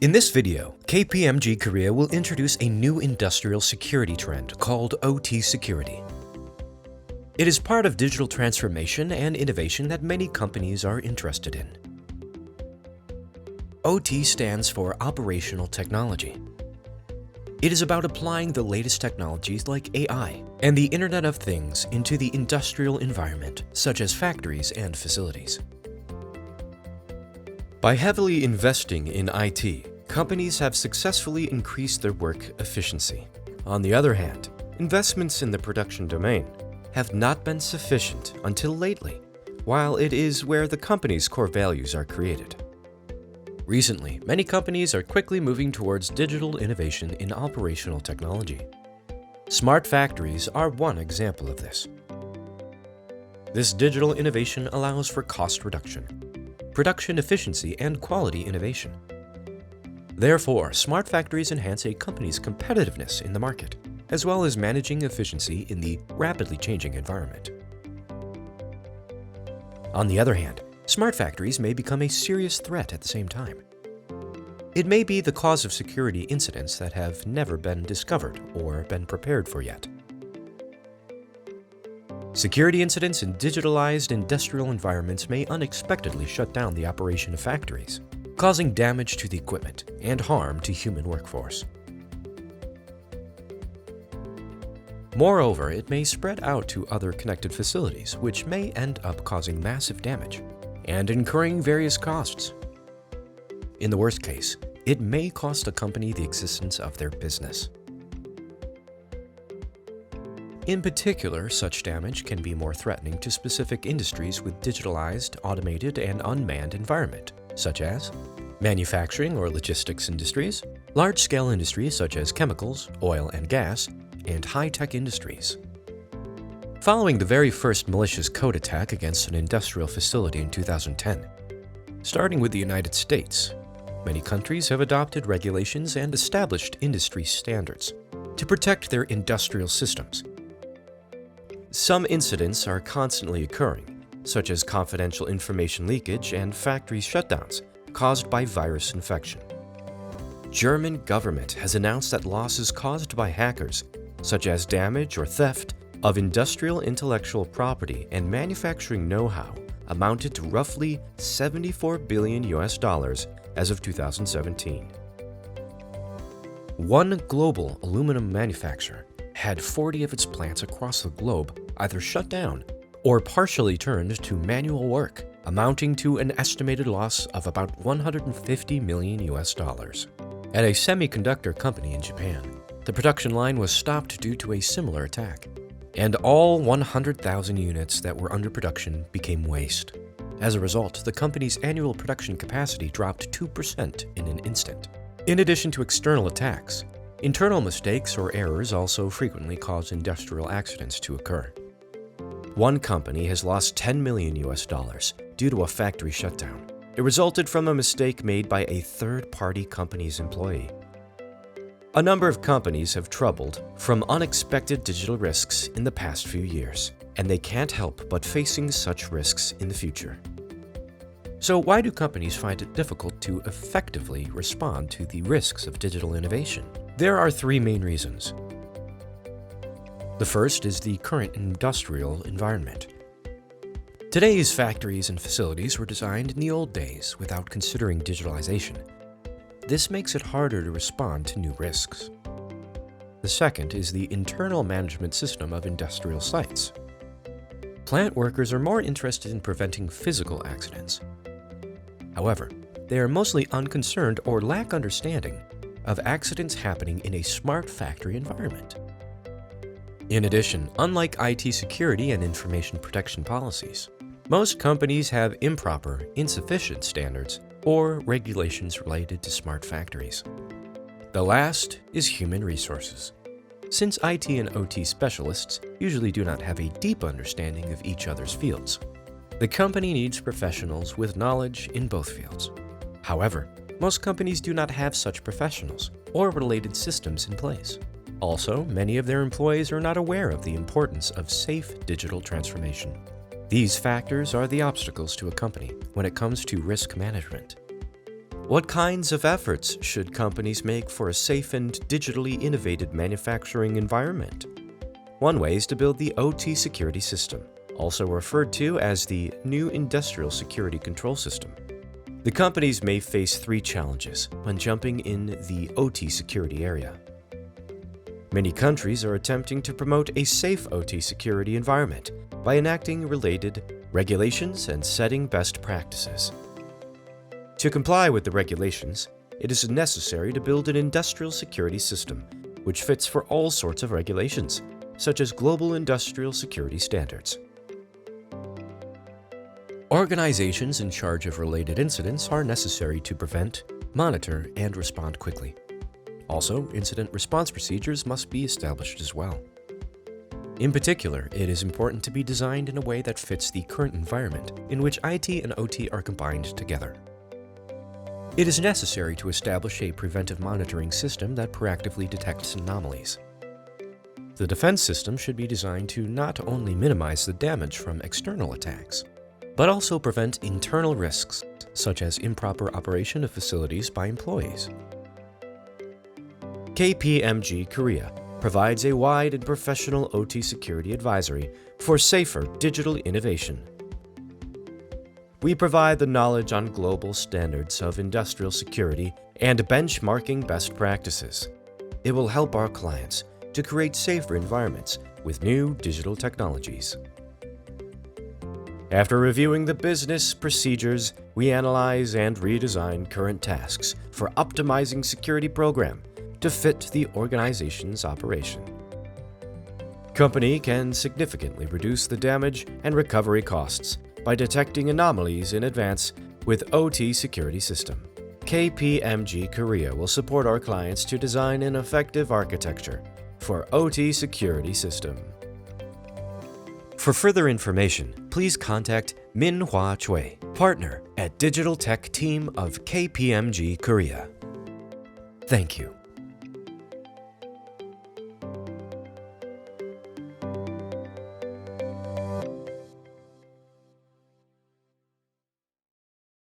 In this video, KPMG Korea will introduce a new industrial security trend called OT security. It is part of digital transformation and innovation that many companies are interested in. OT stands for Operational Technology. It is about applying the latest technologies like AI and the Internet of Things into the industrial environment, such as factories and facilities. By heavily investing in IT, companies have successfully increased their work efficiency. On the other hand, investments in the production domain have not been sufficient until lately, while it is where the company's core values are created. Recently, many companies are quickly moving towards digital innovation in operational technology. Smart factories are one example of this. This digital innovation allows for cost reduction, production efficiency, and quality innovation. Therefore, smart factories enhance a company's competitiveness in the market, as well as managing efficiency in the rapidly changing environment. On the other hand, smart factories may become a serious threat at the same time. It may be the cause of security incidents that have never been discovered or been prepared for yet. Security incidents in digitalized industrial environments may unexpectedly shut down the operation of factories, causing damage to the equipment and harm to human workforce. Moreover, it may spread out to other connected facilities, which may end up causing massive damage and incurring various costs. In the worst case, it may cost a company the existence of their business. In particular, such damage can be more threatening to specific industries with digitalized, automated, and unmanned environment, such as manufacturing or logistics industries, large-scale industries such as chemicals, oil and gas, and high-tech industries. Following the very first malicious code attack against an industrial facility in 2010, starting with the United States, many countries have adopted regulations and established industry standards to protect their industrial systems. Some incidents are constantly occurring, such as confidential information leakage and factory shutdowns caused by virus infection. German government has announced that losses caused by hackers, such as damage or theft of industrial intellectual property and manufacturing know-how, amounted to roughly $74 billion as of 2017. One global aluminum manufacturer had 40 of its plants across the globe either shut down or partially turned to manual work, amounting to an estimated loss of about $150 million. At a semiconductor company in Japan, the production line was stopped due to a similar attack, and all 100,000 units that were under production became waste. As a result, the company's annual production capacity dropped 2% in an instant. In addition to external attacks, internal mistakes or errors also frequently cause industrial accidents to occur. One company has lost $10 million due to a factory shutdown. It resulted from a mistake made by a third-party company's employee. A number of companies have troubled from unexpected digital risks in the past few years, and they can't help but facing such risks in the future. So why do companies find it difficult to effectively respond to the risks of digital innovation? There are three main reasons. The first is the current industrial environment. Today's factories and facilities were designed in the old days without considering digitalization. This makes it harder to respond to new risks. The second is the internal management system of industrial sites. Plant workers are more interested in preventing physical accidents. However, they are mostly unconcerned or lack understanding of accidents happening in a smart factory environment. In addition, unlike IT security and information protection policies, most companies have improper, insufficient standards or regulations related to smart factories. The last is human resources. Since IT and OT specialists usually do not have a deep understanding of each other's fields, the company needs professionals with knowledge in both fields. However, most companies do not have such professionals or related systems in place. Also, many of their employees are not aware of the importance of safe digital transformation. These factors are the obstacles to a company when it comes to risk management. What kinds of efforts should companies make for a safe and digitally innovated manufacturing environment? One way is to build the OT security system, also referred to as the New Industrial Security Control System. The companies may face three challenges when jumping in the OT security area. Many countries are attempting to promote a safe OT security environment by enacting related regulations and setting best practices. To comply with the regulations, it is necessary to build an industrial security system which fits for all sorts of regulations, such as global industrial security standards. Organizations in charge of related incidents are necessary to prevent, monitor, and respond quickly. Also, incident response procedures must be established as well. In particular, it is important to be designed in a way that fits the current environment in which IT and OT are combined together. It is necessary to establish a preventive monitoring system that proactively detects anomalies. The defense system should be designed to not only minimize the damage from external attacks, but also prevent internal risks, such as improper operation of facilities by employees. KPMG Korea provides a wide and professional OT security advisory for safer digital innovation. We provide the knowledge on global standards of industrial security and benchmarking best practices. It will help our clients to create safer environments with new digital technologies. After reviewing the business procedures, we analyze and redesign current tasks for optimizing security program to fit the organization's operation. Company can significantly reduce the damage and recovery costs by detecting anomalies in advance with OT security system. KPMG Korea will support our clients to design an effective architecture for OT security system. For further information, please contact Min-Hwa Choi, partner at Digital Tech Team of KPMG Korea. Thank you.